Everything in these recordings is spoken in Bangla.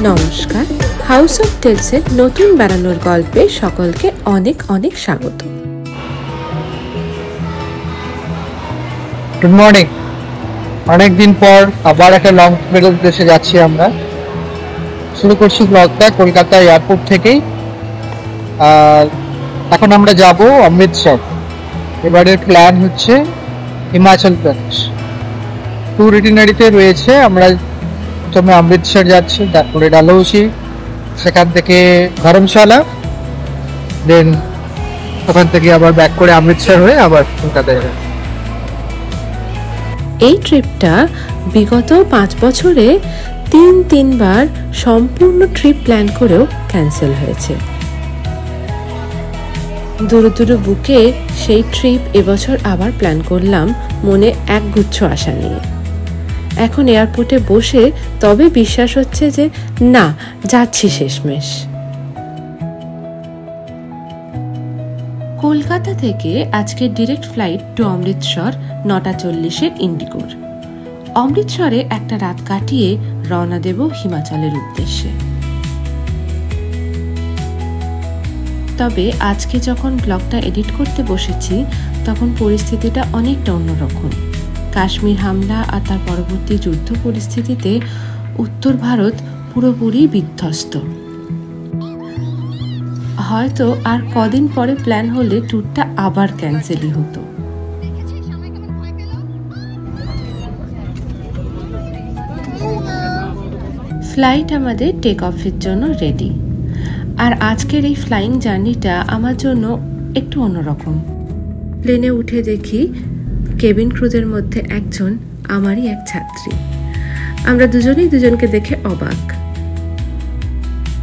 নমস্কার, হাউস অফ টেলসের নতুন বেড়ানোর গল্পে সকলকে অনেক অনেক স্বাগত। Good morning. অনেকদিন পর আবার একটা লং ট্রেভেল উদ্দেশ্যে যাচ্ছি আমরা। শুরু করছি ব্লগটা কলকাতা এয়ারপোর্ট থেকেই। আর এখন আমরা যাব অমৃতসর। এবারের প্ল্যান হচ্ছে হিমাচল প্রদেশ। ট্যুর ইটিনারিতে রয়েছে আমরা প্রথমে অমৃতসর যাচ্ছি, তারপরে ডালহৌসি, সেখান থেকে ধর্মশালা, দেন ওখান থেকে আবার ব্যাক করে অমৃতসর হয়ে আবার কলকাতায় যাবে। এই ট্রিপটা বিগত 5 বছরে তিনবার সম্পূর্ণ ট্রিপ প্ল্যান করেও ক্যান্সেল হয়েছে। দূর বুকে সেই ট্রিপ এবছর আবার প্ল্যান করলাম মনে একগুচ্ছ আশা নিয়ে। এখন এয়ারপোর্টে বসে তবে বিশ্বাস হচ্ছে যে না, যাচ্ছি শেষমেশ। কলকাতা থেকে আজকে ডিরেক্ট ফ্লাইট টু অমৃতসর 9:40 ইন্ডিগোর। অমৃতসরে একটা রাত কাটিয়ে রওনা দেব হিমাচলের উদ্দেশ্যে। তবে আজকে যখন ব্লগটা এডিট করতে বসেছি তখন পরিস্থিতিটা অনেকটা অন্যরকম। কাশ্মীর হামলা আর তার পরবর্তী যুদ্ধ পরিস্থিতিতে উত্তর ভারত পুরোপুরি বিধ্বস্ত। হয়তো আর কদিন পরে প্ল্যান হলে ট্যুরটা আবার ক্যান্সেলই হতো। ফ্লাইট আমাদের টেক অফের জন্য রেডি। আর আজকের এই ফ্লাইং জার্নিটা আমার জন্য একটু অন্যরকম। প্লেনে উঠে দেখি কেবিন ক্রুদের মধ্যে একজন আমারই এক ছাত্রী। আমরা দুজনেই দুজনকে দেখে অবাক।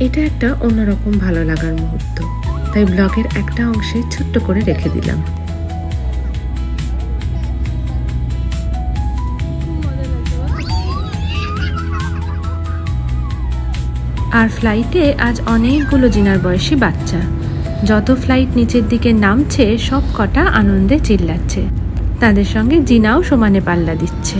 এটা একটা অন্যরকম ভালো লাগার মুহূর্ত, তাই ব্লগের একটা অংশে ছোট্ট করে রেখে দিলাম। আর ফ্লাইটে আজ অনেকগুলো জিনার বয়সী বাচ্চা। যত ফ্লাইট নিচের দিকে নামছে সব কটা আনন্দে চিল্লাচ্ছে। তাদের সঙ্গে জিনাও সমানে পাল্লা দিচ্ছে।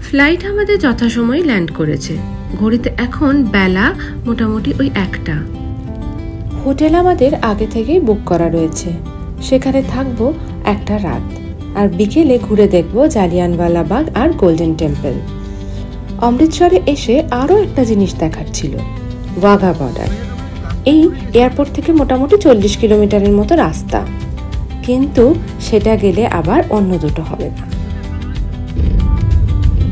ফ্লাইট আমাদের যথাসময়ে ল্যান্ড করেছে। ঘড়িতে এখন বেলা মোটামুটি ওই 1টা। হোটেল আমাদের আগে থেকেই বুক করা রয়েছে। সেখানে থাকবো একটা রাত, আর বিকেলে ঘুরে দেখব জালিয়ানওয়ালাবাগ আর গোল্ডেন টেম্পল। অমৃতসরে এসে আরও একটা জিনিস দেখার ছিল, ওয়াঘা বর্ডার। এই এয়ারপোর্ট থেকে মোটামুটি 40 কিলোমিটারের মতো রাস্তা, কিন্তু সেটা গেলে আবার অন্য দুটো হবে না।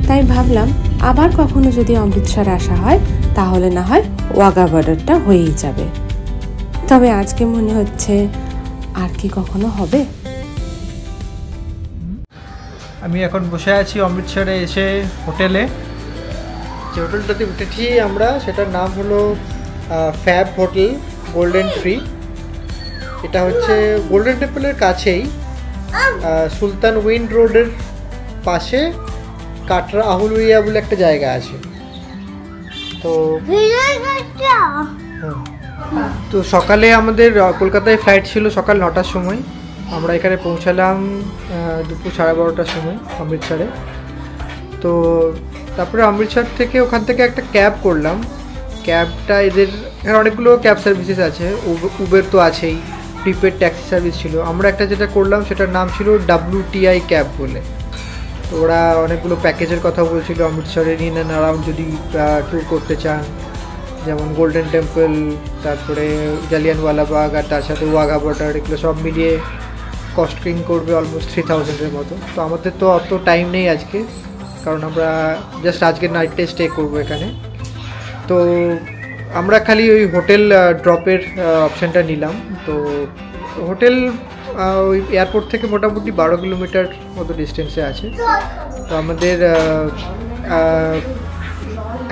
তাই ভাবলাম আবার কখনো যদি অমৃতসর আসা হয় তাহলে না হয় ওয়াঘা বর্ডারটা হয়েই যাবে। তবে আজকে মনে হচ্ছে আর কি কখনো হবে। আমি এখন বসে আছি অমৃতসরে এসে হোটেলে। যে হোটেলটাতে উঠেছি আমরা সেটার নাম হলো ফ্যাব হোটেল গোল্ডেন ট্রি। এটা হচ্ছে গোল্ডেন টেম্পলের কাছেই, সুলতান উইন্ড রোডের পাশে কাটরা আহুলুইয়া বলে একটা জায়গা আছে। তো সকালে আমাদের কলকাতায় ফ্লাইট ছিল সকাল 9টার সময়। আমরা এখানে পৌঁছালাম দুপুর 12:30টার সময় অমৃতসরে। তো তারপরে অমৃতসর থেকে ওখান থেকে একটা ক্যাব করলাম। ক্যাবটা এদের এখানে অনেকগুলো ক্যাব সার্ভিসেস আছে, উবের তো আছেই, প্রিপেড ট্যাক্সি সার্ভিস ছিল। আমরা একটা যেটা করলাম সেটার নাম ছিল WTI ক্যাব বলে। তো ওরা অনেকগুলো প্যাকেজের কথা বলছিল অমৃতসরে ইন অ্যান্ড অ্যারাউন্ড যদি ট্যুর করতে চান, যেমন গোল্ডেন টেম্পল, তারপরে জালিয়ানওয়ালাবাগ আর তার সাথে ওয়াঘা বর্ডার, এগুলো সব মিলিয়ে কস্টিং করবে অলমোস্ট 3000-এর মতো। তো আমাদের তো অত টাইম নেই আজকে, কারণ আমরা জাস্ট আজকে নাইটে স্টে করবো এখানে। তো আমরা খালি ওই হোটেল ড্রপের অপশানটা নিলাম। তো হোটেল ওই এয়ারপোর্ট থেকে মোটামুটি 12 কিলোমিটার মতো ডিস্টেন্সে আছে। তো আমাদের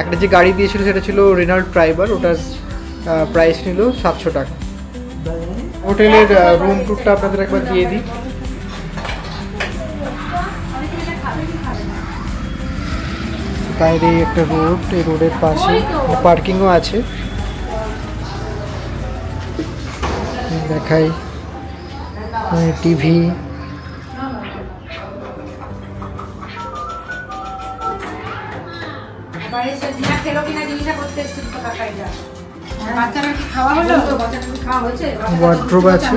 একটা যে গাড়ি দিয়েছিল সেটা ছিল রেনল্ড ট্রাইবার, ওটার প্রাইস নিল 700 টাকা। হোটেলের রুম ট্যুরটা আপনাদের একবার দিয়ে দিই। বাইরে একটা রোড, এই রোডের পাশে পার্কিংও আছে। দেখাই টিভি, ওয়ার্ড্রোব আছে,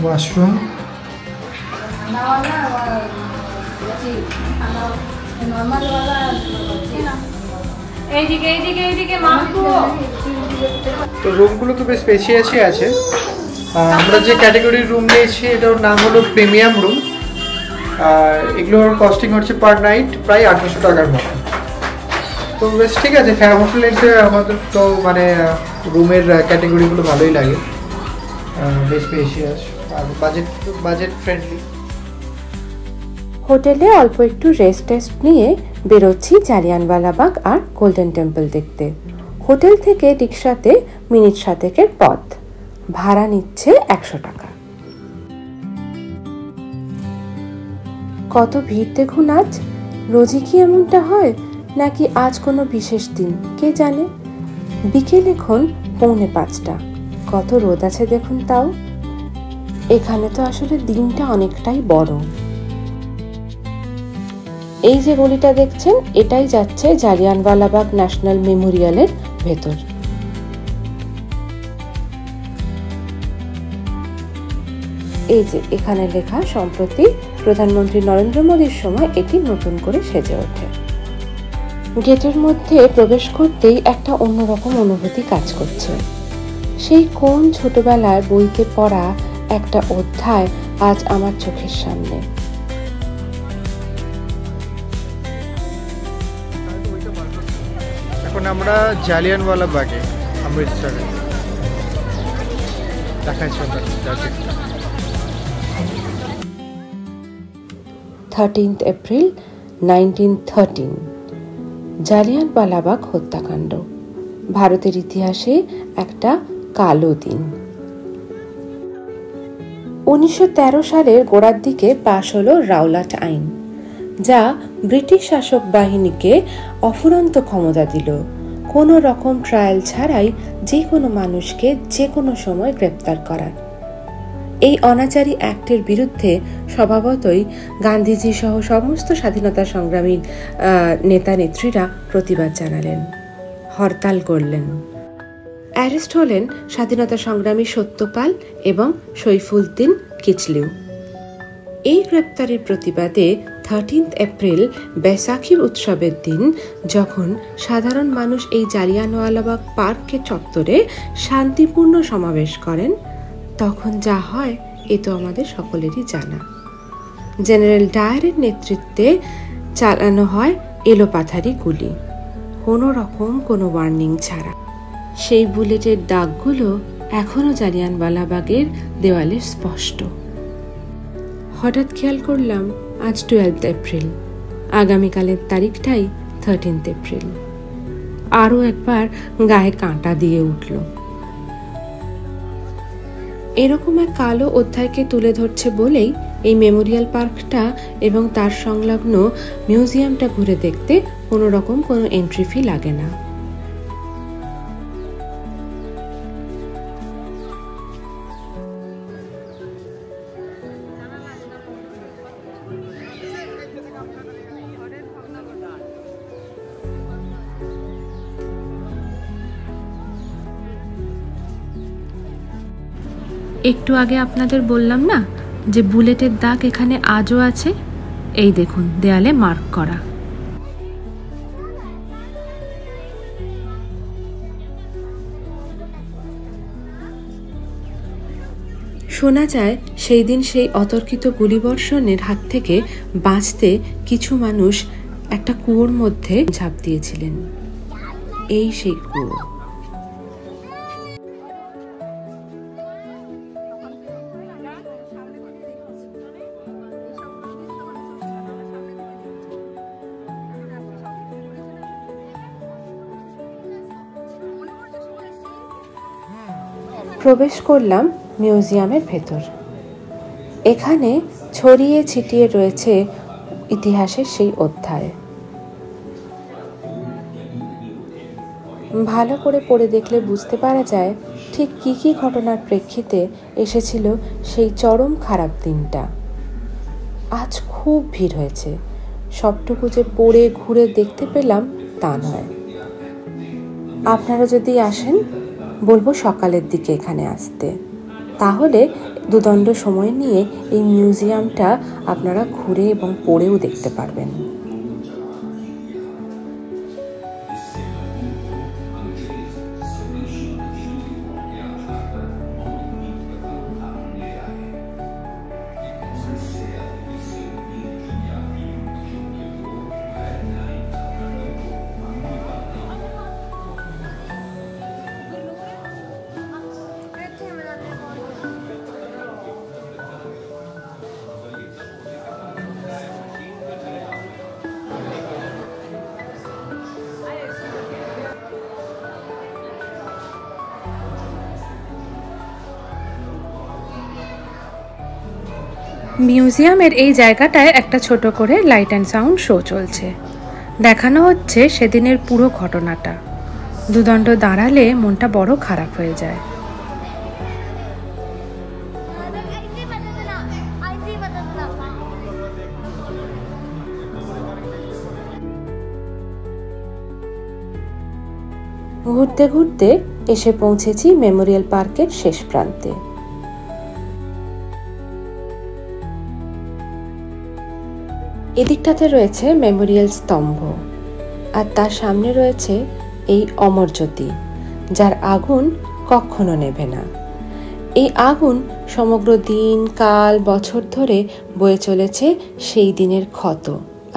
ওয়াশরুম, তো রুমগুলো তো বেশ স্পেশিয়াসই আছে। আমরা যে ক্যাটাগরির রুম নিয়েছি এটার নাম হলো প্রিমিয়াম রুম। আর এগুলোর কস্টিং হচ্ছে পার নাইট প্রায় 800 টাকার মতো। তো বেশ ঠিক আছে, হোটেলেতে আমাদের তো মানে রুমের ক্যাটাগরিগুলো ভালোই লাগে, বেশ স্পেশিয়াস আর বাজেট ফ্রেন্ডলি। হোটেলে অল্প একটু রেস্ট নিয়ে বেরোচ্ছি জালিয়ানওয়ালাবাগ আর গোল্ডেন টেম্পল দেখতে। হোটেল থেকে রিক্সাতে মিনিট 7 পথ, ভাড়া নিচ্ছে 100 টাকা। কত ভিড় দেখুন আজ। রোজই কি এমনটা হয় নাকি আজ কোনো বিশেষ দিন কে জানে। বিকেল এখন 4:45, কত রোদ আছে দেখুন। তাও এখানে তো আসলে দিনটা অনেকটাই বড়। এই যে গলিটা দেখছেন এটাই যাচ্ছে জালিয়ানওয়ালাবাগ ন্যাশনাল মেমোরিয়ালের ভেতর। এই যে এখানে লেখা সম্প্রতি প্রধানমন্ত্রী নরেন্দ্র মোদীর সময় এটি নতুন করে সেজে ওঠে। গেটের মধ্যে প্রবেশ করতেই একটা অন্যরকম অনুভূতি কাজ করছে। সেই কোন ছোটবেলায় বইতে পড়া একটা অধ্যায় আজ আমার চোখের সামনে। এখন আমরা জালিয়ানওয়ালাবাগে অমৃতসরে দেখাচ্ছি। 13 এপ্রিল 1913, জালিয়ানওয়ালাবাগ হত্যাকাণ্ড ভারতের ইতিহাসে একটা কালো দিন। 1913 সালের গোড়ার দিকে পাশ হলো রাওলাট আইন, যা ব্রিটিশ শাসক বাহিনীকে অফুরন্ত ক্ষমতা দিল কোনো রকম ট্রায়াল ছাড়াই যে কোনো মানুষকে যে কোনো সময় গ্রেপ্তার করার। এই অনাচারী অ্যাক্টের বিরুদ্ধে স্বভাবতই গান্ধীজি সহ সমস্ত স্বাধীনতা সংগ্রামী নেতা নেত্রীরা প্রতিবাদ জানালেন, হরতাল করলেন। অ্যারেস্ট হলেন স্বাধীনতা সংগ্রামী সত্যপাল এবং সৈফুদ্দিন কিচলু। এই গ্রেপ্তারের প্রতিবাদে 13 এপ্রিল বৈশাখী উৎসবের দিন যখন সাধারণ মানুষ এই জালিয়ানওয়ালাবাগ পার্কের চত্বরে শান্তিপূর্ণ সমাবেশ করেন, তখন যা হয় এ তো আমাদের সকলেরই জানা। জেনারেল ডায়ারের নেতৃত্বে চালানো হয় এলোপাথারি গুলি, কোনো রকম কোনো ওয়ার্নিং ছাড়া। সেই বুলেটের দাগগুলো এখনো জালিয়ানওয়ালাবাগের দেওয়ালে স্পষ্ট। হঠাৎ খেয়াল করলাম আজ 12 এপ্রিল, আগামীকালের তারিখটাই 13 এপ্রিল। আরও একবার গায়ে কাঁটা দিয়ে উঠল। এরকম এক কালো অধ্যায়কে তুলে ধরছে বলেই এই মেমোরিয়াল পার্কটা এবং তার সংলগ্ন মিউজিয়ামটা ঘুরে দেখতে কোনো রকম কোনো এন্ট্রি ফি লাগে না। একটু আগে আপনাদের বললাম না যে বুলেটের দাগ এখানে আজও আছে। এই দেখুন দেয়ালে মার্ক করা। শোনা যায় সেই দিন সেই অতর্কিত গুলিবর্ষণের হাত থেকে বাঁচতে কিছু মানুষ একটা কুয়োর মধ্যে ঝাঁপ দিয়েছিলেন। এই সেই কুয়ো। প্রবেশ করলাম মিউজিয়ামের ভেতর। এখানে ছড়িয়ে ছিটিয়ে রয়েছে ইতিহাসের সেই অধ্যায়। ভালো করে পড়ে দেখলে বুঝতে পারা যায় ঠিক কী কী ঘটনার প্রেক্ষিতে এসেছিল সেই চরম খারাপ দিনটা। আজ খুব ভিড় হয়েছে, সবটুকু যে পড়ে ঘুরে দেখতে পেলাম তা নয়। আপনারা যদি আসেন বলবো সকালের দিকে এখানে আসতে, তাহলে দুদণ্ড সময় নিয়ে এই মিউজিয়ামটা আপনারা ঘুরে এবং পড়েও দেখতে পারবেন। মিউজিয়ামের এই জায়গাটায় একটা ছোট করে লাইট অ্যান্ড সাউন্ড শো চলছে। দেখানো হচ্ছে সেদিনের পুরো ঘটনাটা। দুদণ্ড দাঁড়ালে মনটা বড় খারাপ হয়ে যায়। ঘুরতে ঘুরতে এসে পৌঁছেছি মেমোরিয়াল পার্কের শেষ প্রান্তে। এদিকটাতে রয়েছে মেমোরিয়াল স্তম্ভ, আর তার সামনে রয়েছে এই অমর জ্যোতি, যার আগুন কখনো নেভে না। এই আগুন সমগ্র দিন কাল বছর ধরে বয়ে চলেছে সেই দিনের ক্ষত,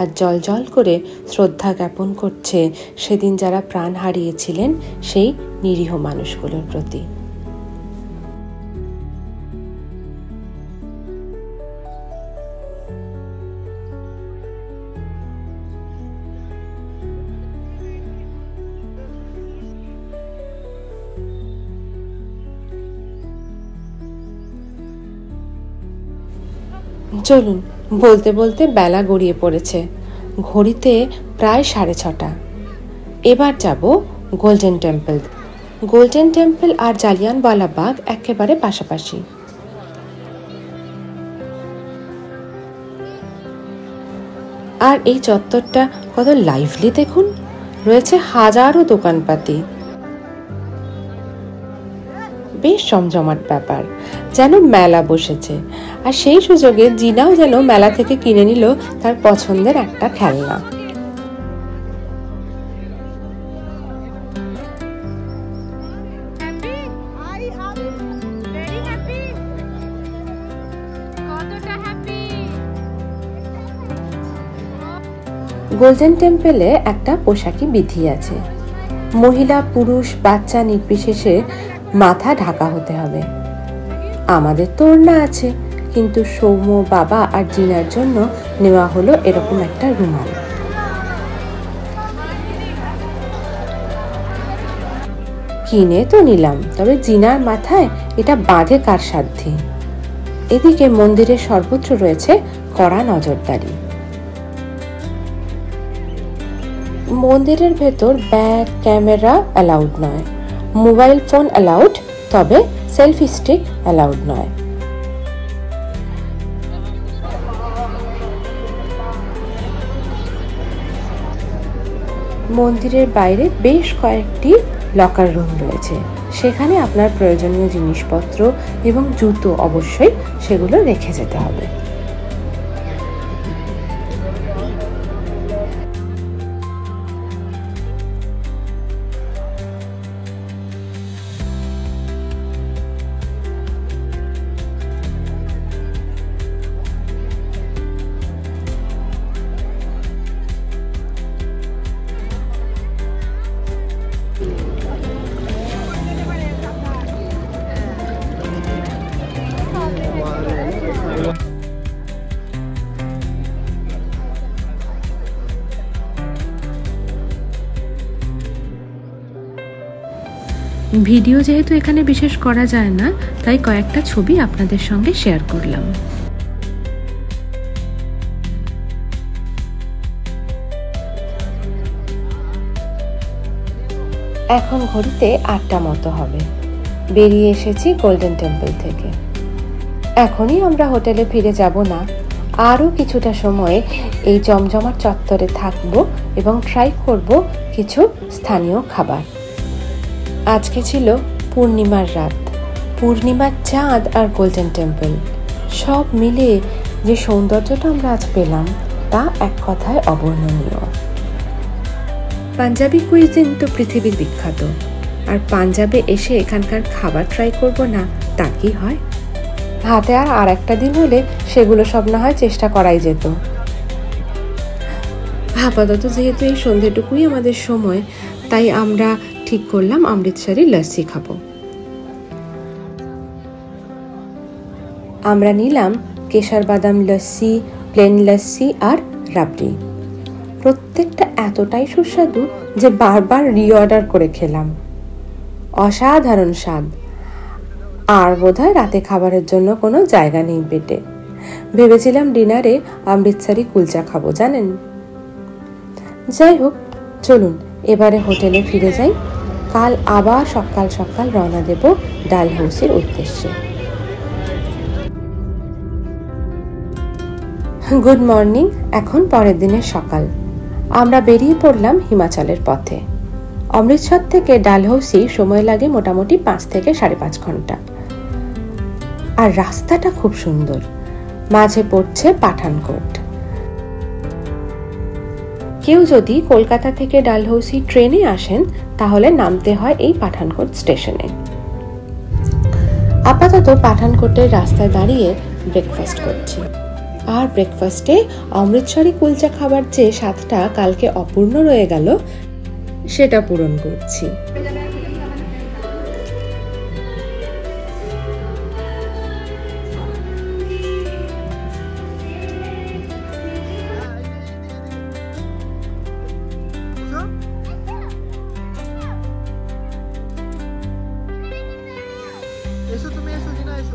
আর জল জল করে শ্রদ্ধা জ্ঞাপন করছে সেদিন যারা প্রাণ হারিয়েছিলেন সেই নিরীহ মানুষগুলোর প্রতি। চলুন, বলতে বলতে বেলা গড়িয়ে পড়েছে, ঘড়িতে প্রায় 6:30। এবার যাব গোল্ডেন টেম্পল। গোল্ডেন টেম্পল আর জালিয়ানওয়ালা বাগ একেবারে পাশাপাশি। আর এই চত্বরটা কত লাইভলি দেখুন, রয়েছে হাজারো দোকানপাতি, বেশ জমজমাট ব্যাপার, যেন মেলা বসেছে। আর সেই সুযোগে জিনাও যেন মেলা থেকে কিনে নিল তার পছন্দের একটা খেলনা। গোল্ডেন টেম্পলে একটা পোশাকি বিধি আছে, মহিলা পুরুষ বাচ্চা নির্বিশেষে মাথা ঢাকা হতে হবে। আমাদের তো ওড়না আছে, কিন্তু সৌম্য, বাবা আর জিনার জন্য নেওয়া হলো এরকম একটা রুমাল। কিনে তো নিলাম, তবে জিনার মাথায় এটা বাঁধে কার সাধ্যি। এদিকে মন্দিরের সর্বত্র রয়েছে কড়া নজরদারি। মন্দিরের ভেতর ব্যাগ ক্যামেরা অ্যালাউড নয়, মোবাইল ফোন অ্যালাউড, তবে সেলফি স্টিক অ্যালাউড নয়। মন্দিরের বাইরে বেশ কয়েকটি লকার রুম রয়েছে, সেখানে আপনার প্রয়োজনীয় জিনিসপত্র এবং জুতো অবশ্যই সেগুলো রেখে যেতে হবে। ভিডিও যেহেতু এখানে বিশেষ করা যায় না, তাই কয়েকটা ছবি আপনাদের সঙ্গে শেয়ার করলাম। এখন ঘড়িতে 8টা মতো হবে। বেরিয়ে এসেছি গোল্ডেন টেম্পল থেকে। এখনই আমরা হোটেলে ফিরে যাব না, আরও কিছুটা সময় এই জমজমাট চত্বরে থাকব এবং ট্রাই করব কিছু স্থানীয় খাবার। আজকে ছিল পূর্ণিমার রাত, পূর্ণিমার চাঁদ আর গোল্ডেন টেম্পল সব মিলে যে সৌন্দর্যটা আমরা আজ পেলাম তা এক কথায় অবর্ণনীয়। পাঞ্জাবি কুইজিন তো পৃথিবীর বিখ্যাত, আর পাঞ্জাবে এসে এখানকার খাবার ট্রাই করব না তা কি হয়? হাতে আর একটা দিন হলে সেগুলো সব না হয় চেষ্টা করাই যেত। আপাতত যেহেতু এই সন্ধ্যেটুকুই আমাদের সময়, তাই আমরা ঠিক করলাম অমৃতসরি লস্যি খাবো। আমরা নিলাম কেশর বাদাম লস্যি, প্লেন লস্যি আর রাবড়ি। প্রত্যেকটা এতটাই সুস্বাদু যে বারবার রিঅর্ডার করে খেলাম। অসাধারণ স্বাদ। আর বোধহয় রাতে খাবারের জন্য কোনো জায়গা নেই পেটে। ভেবেছিলাম ডিনারে অমৃতসরি কুলচা খাবো, জানেন। যাই হোক, চলুন এবারে হোটেলে ফিরে যাই। কাল আবার সকাল সকাল রওনা দেব ডালহৌসির উদ্দেশ্যে। Good morning. এখন পরের দিনের সকাল। আমরা বেরিয়ে পড়লাম হিমাচলের পথে। অমৃতসর থেকে ডালহৌসি সময় লাগে মোটামুটি 5 থেকে 5.5 ঘন্টা। আর রাস্তাটা খুব সুন্দর। মাঝে পড়ছে পাঠানকোট। কেউ যদি কলকাতা থেকে ডালহৌসি ট্রেনে আসেন তাহলে নামতে হয় এই পাঠানকোট স্টেশনে। আপাতত পাঠানকোটের রাস্তায় দাঁড়িয়ে ব্রেকফাস্ট করছি। আর ব্রেকফাস্টে অমৃতসরি কুলচা খাবার যে স্বাদটা কালকে অপূর্ণ রয়ে গেল সেটা পূরণ করছি।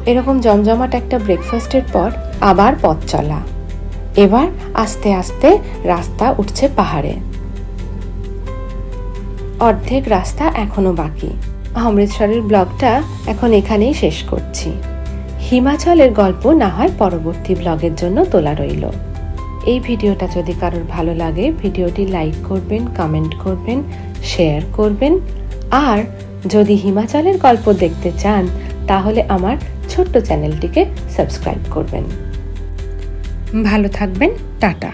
এরকম জমজমাট একটা ব্রেকফাস্টের পর আবার পথ চলা। এবার আস্তে আস্তে রাস্তা উঠছে পাহাড়ে। অর্ধেক রাস্তা এখনো বাকি। অমৃতসরের ব্লগটা এখন এখানেই শেষ করছি। হিমাচলের গল্প না হয় পরবর্তী ব্লগের জন্য তোলা রইল। এই ভিডিওটা যদি কারোর ভালো লাগে ভিডিওটি লাইক করবেন, কমেন্ট করবেন, শেয়ার করবেন। আর যদি হিমাচলের গল্প দেখতে চান তাহলে আমার ছোট্ট চ্যানেলটিকে সাবস্ক্রাইব করবেন। ভালো থাকবেন। টাটা।